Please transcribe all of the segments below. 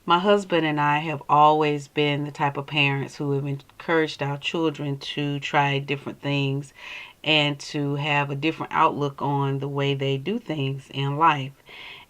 My husband and I have always been the type of parents who have encouraged our children to try different things and to have a different outlook on the way they do things in life.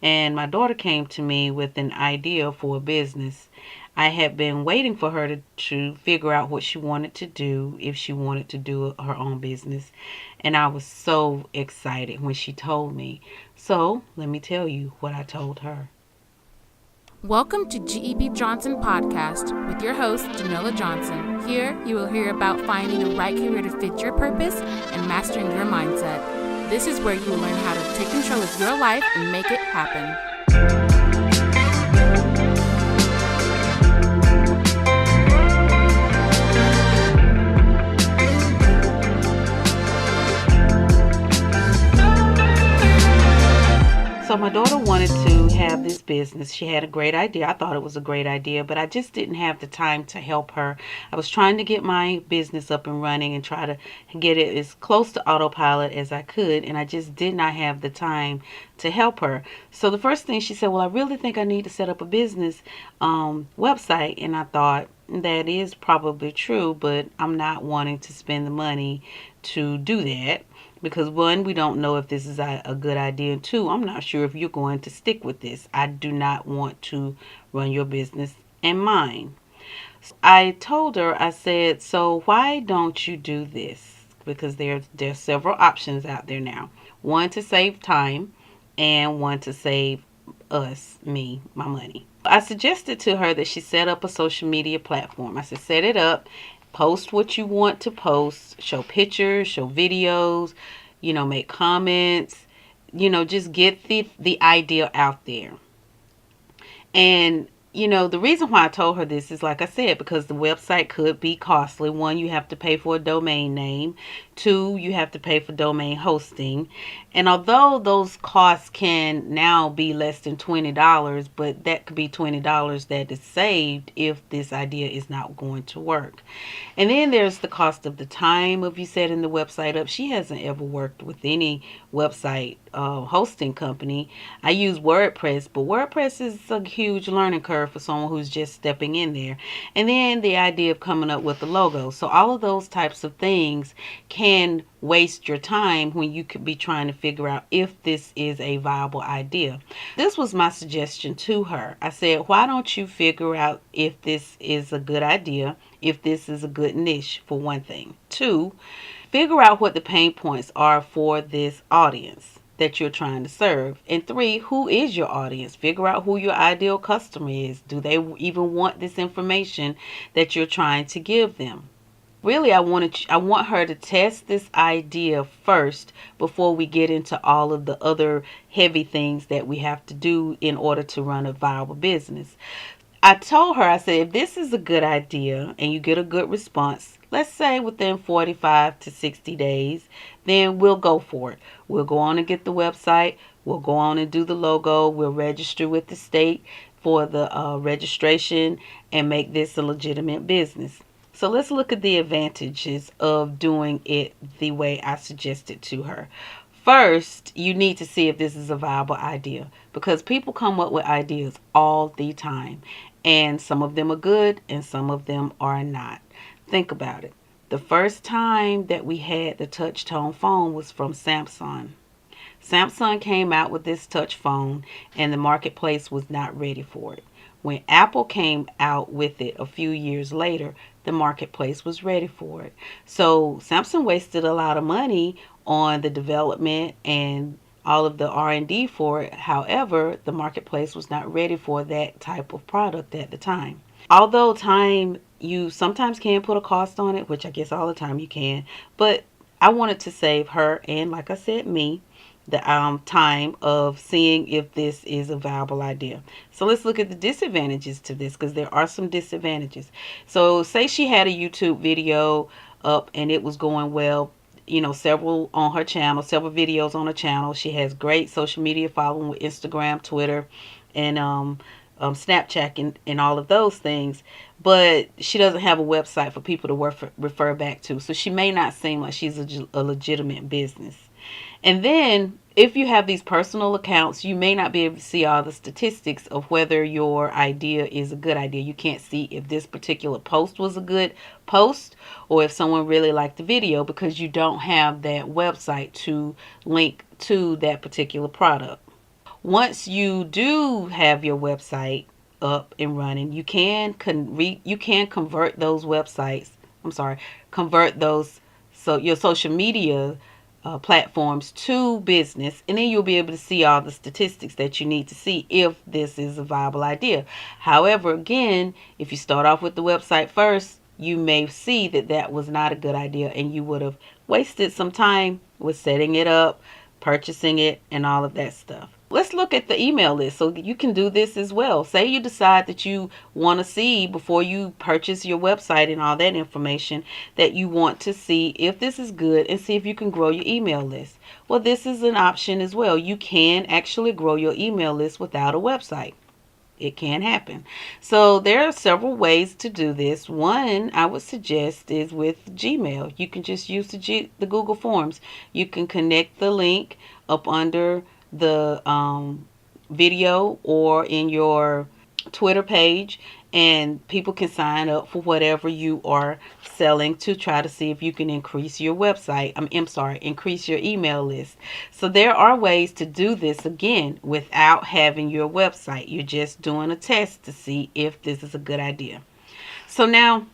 And my daughter came to me with an idea for a business. I had been waiting for her to figure out what she wanted to do, if she wanted to do her own business. And I was so excited when she told me. So let me tell you what I told her. Welcome to GEB Johnson Podcast with your host, Jamila Johnson. Here, you will hear about finding the right career to fit your purpose and mastering your mindset. This is where you will learn how to take control of your life and make it happen. So my daughter wanted to have this business. She had a great idea. I thought it was a great idea, but I just didn't have the time to help her. I was trying to get my business up and running and try to get it as close to autopilot as I could, and I just did not have the time to help her. So the first thing she said, well, I really think I need to set up a business website, and I thought that is probably true, but I'm not wanting to spend the money to do that because one, we don't know if this is a good idea, and two, I'm not sure if you're going to stick with this. I do not want to run your business and mine. I told her, I said, so why don't you do this? Because there's several options out there now. One to save time and one to save me, my money. I suggested to her that she set up a social media platform. I said, set it up, post what you want to post, show pictures, show videos, make comments, just get the idea out there. And the reason why I told her this is, like I said, because the website could be costly. One, you have to pay for a domain name. Two, you have to pay for domain hosting. And although those costs can now be less than $20, but that could be $20 that is saved if this idea is not going to work. And then there's the cost of the time of you setting the website up. She hasn't ever worked with any website hosting company. I use WordPress, but WordPress is a huge learning curve for someone who's just stepping in there. And then the idea of coming up with a logo. So all of those types of things can waste your time when you could be trying to figure out if this is a viable idea. This was my suggestion to her. I said, why don't you figure out if this is a good idea, if this is a good niche, for one thing. Two, figure out what the pain points are for this audience that you're trying to serve. And three, who is your audience? Figure out who your ideal customer is. Do they even want this information that you're trying to give them? Really, I want her to test this idea first before we get into all of the other heavy things that we have to do in order to run a viable business. I told her, I said, if this is a good idea and you get a good response, let's say within 45 to 60 days, then we'll go for it. We'll go on and get the website. We'll go on and do the logo. We'll register with the state for the registration and make this a legitimate business. So let's look at the advantages of doing it the way I suggested to her. First, you need to see if this is a viable idea because people come up with ideas all the time, and some of them are good and some of them are not. Think about it. The first time that we had the touch tone phone was from Samsung. Samsung came out with this touch phone and the marketplace was not ready for it. When Apple came out with it a few years later, the marketplace was ready for it. So Samsung wasted a lot of money on the development and all of the R&D for it. However, the marketplace was not ready for that type of product at the time. Although time, you sometimes can put a cost on it, which I guess all the time you can, but I wanted to save her and, like I said, me the time of seeing if this is a viable idea. So let's look at the disadvantages to this because there are some disadvantages. So say she had a YouTube video up and it was going well, several on her channel, several videos on her channel. She has great social media following with Instagram, Twitter, and Snapchat and all of those things, but she doesn't have a website for people to refer back to. So she may not seem like she's a legitimate business. And then if you have these personal accounts, you may not be able to see all the statistics of whether your idea is a good idea. You can't see if this particular post was a good post or if someone really liked the video because you don't have that website to link to that particular product. Once you do have your website up and running, you can convert those websites. I'm sorry, convert those so your social media platforms to business, and then you'll be able to see all the statistics that you need to see if this is a viable idea. However, again, if you start off with the website first, you may see that that was not a good idea and you would have wasted some time with setting it up, purchasing it, and all of that stuff. Let's look at the email list. So you can do this as well. Say you decide that you want to see, before you purchase your website and all that information, that you want to see if this is good and see if you can grow your email list. Well, this is an option as well. You can actually grow your email list without a website. It can happen. So there are several ways to do this. One I would suggest is with Gmail. You can just use the Google Forms. You can connect the link up under the video or in your Twitter page, and people can sign up for whatever you are selling to try to see if you can increase your website. I'm sorry, increase your email list. So there are ways to do this again without having your website. You're just doing a test to see if this is a good idea. So now,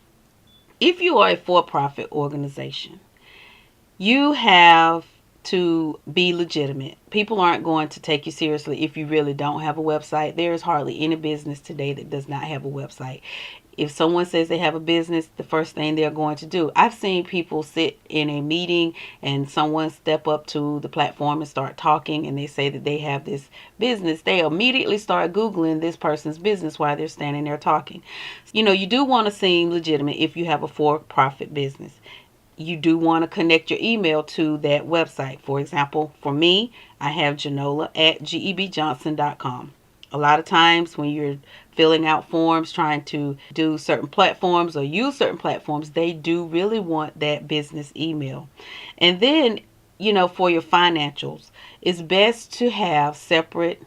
if you are a for-profit organization, you have to be legitimate. People aren't going to take you seriously if you really don't have a website. There is hardly any business today that does not have a website. If someone says they have a business, the first thing they're going to do. I've seen people sit in a meeting and someone step up to the platform and start talking, and they say that they have this business. They immediately start Googling this person's business while they're standing there talking. You do want to seem legitimate if you have a for-profit business. You do want to connect your email to that website. For example, for me, I have Janola at gebjohnson.com. A lot of times when you're filling out forms, trying to do certain platforms or use certain platforms, they do really want that business email. And then, for your financials, it's best to have separate,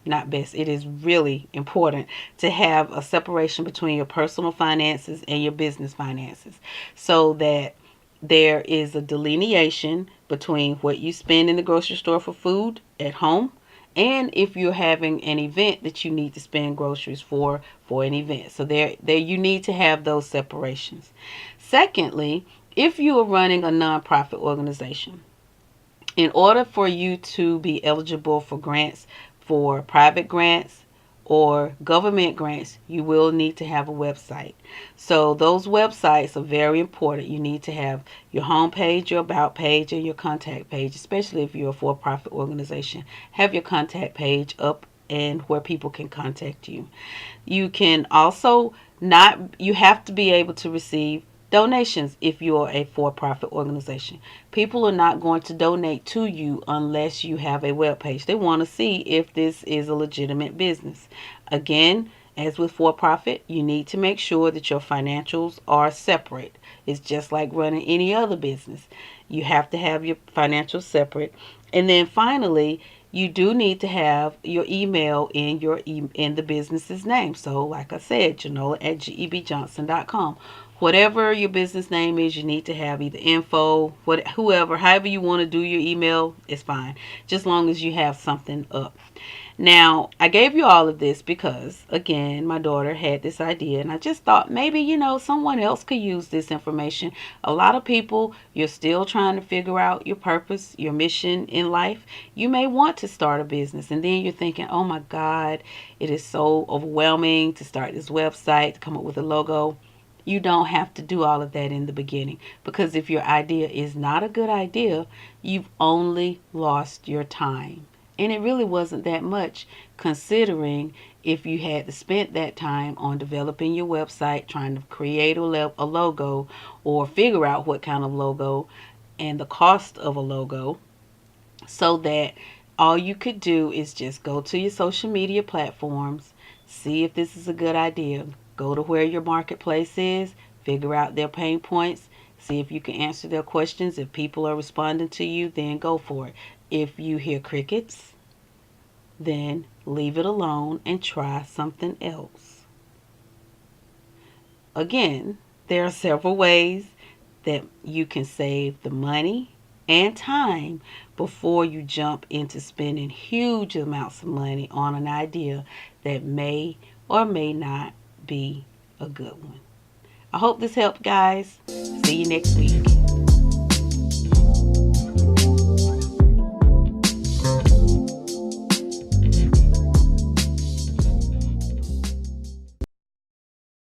not best, it is really important to have a separation between your personal finances and your business finances, so that there is a delineation between what you spend in the grocery store for food at home, and if you're having an event that you need to spend groceries for an event. So there you need to have those separations. Secondly, if you are running a nonprofit organization, in order for you to be eligible for grants, for private grants or government grants, you will need to have a website. So those websites are very important. You need to have your home page, your about page, and your contact page, especially if you're a for-profit organization. Have your contact page up and where people can contact you. You can also you have to be able to receive donations if you're a for-profit organization. People are not going to donate to you unless you have a web page. They want to see if this is a legitimate business. Again, as with for-profit, you need to make sure that your financials are separate. It's just like running any other business. You have to have your financials separate. And then finally, you do need to have your email in in the business's name. So like I said, Janola at gebjohnson.com. Whatever your business name is, you need to have either info, however you want to do your email is fine, just long as you have something up. Now, I gave you all of this because, again, my daughter had this idea, and I just thought maybe, someone else could use this information. A lot of people, you're still trying to figure out your purpose, your mission in life. You may want to start a business, and then you're thinking, oh my God, it is so overwhelming to start this website, to come up with a logo. You don't have to do all of that in the beginning, because if your idea is not a good idea, you've only lost your time. And it really wasn't that much, considering if you had to spend that time on developing your website, trying to create a logo or figure out what kind of logo and the cost of a logo, so that all you could do is just go to your social media platforms, see if this is a good idea. Go to where your marketplace is, figure out their pain points, see if you can answer their questions. If people are responding to you, then go for it. If you hear crickets, then leave it alone and try something else. Again, there are several ways that you can save the money and time before you jump into spending huge amounts of money on an idea that may or may not be a good one. I hope this helped, guys. See you next week.